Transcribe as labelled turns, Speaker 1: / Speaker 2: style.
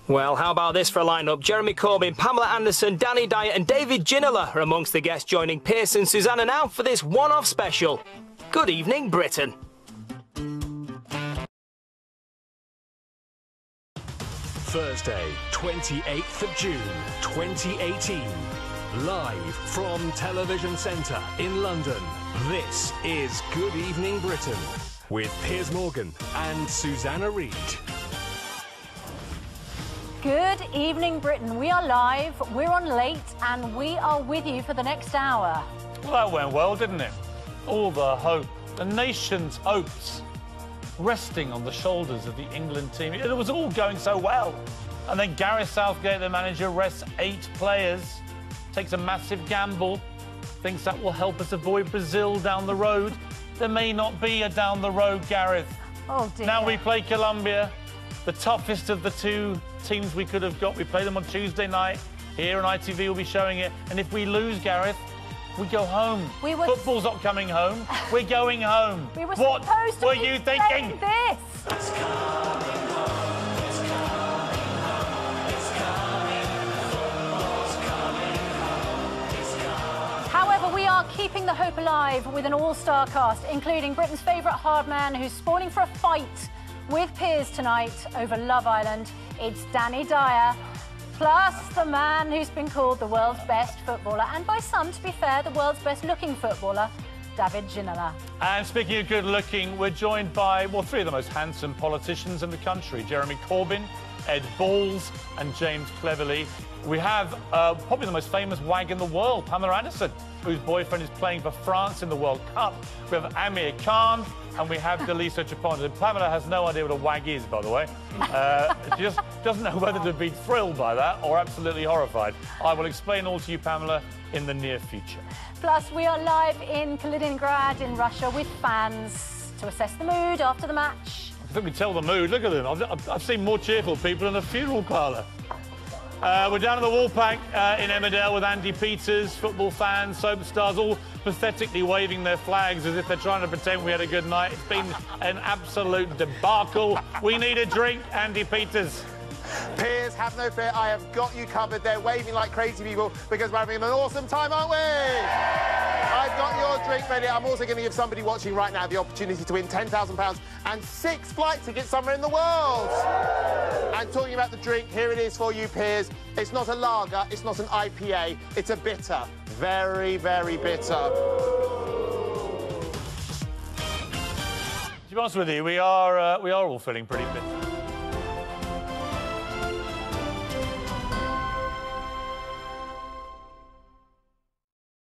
Speaker 1: Well, how about this for a lineup? Jeremy Corbyn, Pamela Anderson, Danny Dyer and David Ginola are amongst the guests joining Piers and Susanna now for this one-off special. Good evening, Britain.
Speaker 2: Thursday, 28th of June, 2018. Live from Television Centre in London, this is Good Evening Britain with Piers Morgan and Susanna Reid.
Speaker 3: Good evening, Britain. We are live, we're on late, and we are with you for the next hour.
Speaker 4: Well, that went well, didn't it? All the hope, the nation's hopes, resting on the shoulders of the England team. It was all going so well. And then Gareth Southgate, the manager, rests 8 players, takes a massive gamble, thinks that will help us avoid Brazil down the road. There may not be a down the road, Gareth.
Speaker 3: Oh, dear.
Speaker 4: Now we play Colombia, the toughest of the 2 teams we could have got. We play them on Tuesday night. Here on ITV will be showing it. And if we lose, Gareth, we go home. Football's not coming home. We're going home.
Speaker 3: We were
Speaker 4: what
Speaker 3: supposed to
Speaker 4: were
Speaker 3: be
Speaker 4: you thinking?
Speaker 3: This.
Speaker 2: It's coming home, it's coming home, it's coming, football's coming home, it's coming.
Speaker 3: However, we are keeping the hope alive with an all-star cast, including Britain's favourite hard man who's spawning for a fight with Piers tonight over Love Island. It's Danny Dyer, plus the man who's been called the world's best footballer, and by some, to be fair, the world's best-looking footballer, David Ginola.
Speaker 4: And speaking of good-looking, we're joined by, well, 3 of the most handsome politicians in the country, Jeremy Corbyn, Ed Balls and James Cleverly. We have probably the most famous wag in the world, Pamela Anderson, whose boyfriend is playing for France in the World Cup. We have Amir Khan, and we have Delisa Chaponda. Pamela has no idea what a wag is, by the way. She just doesn't know whether to be thrilled by that or absolutely horrified. I will explain all to you, Pamela, in the near future.
Speaker 3: Plus, we are live in Kaliningrad in Russia with fans to assess the mood after the match.
Speaker 4: I think we tell the mood. Look at them. I've seen more cheerful people in a funeral parlour. We're down at the Wallpack in Emmerdale with Andy Peters, football fans, soap stars, all pathetically waving their flags as if they're trying to pretend we had a good night. It's been an absolute debacle. We need a drink, Andy Peters.
Speaker 5: Piers, have no fear, I have got you covered. They're waving like crazy people because we're having an awesome time, aren't we? I've got your drink ready. I'm also going to give somebody watching right now the opportunity to win £10,000 and 6 flight tickets somewhere in the world. And talking about the drink, here it is for you, Piers. It's not a lager, it's not an IPA, it's a bitter. Very, very bitter.
Speaker 4: To be honest with you, we are all feeling pretty bitter.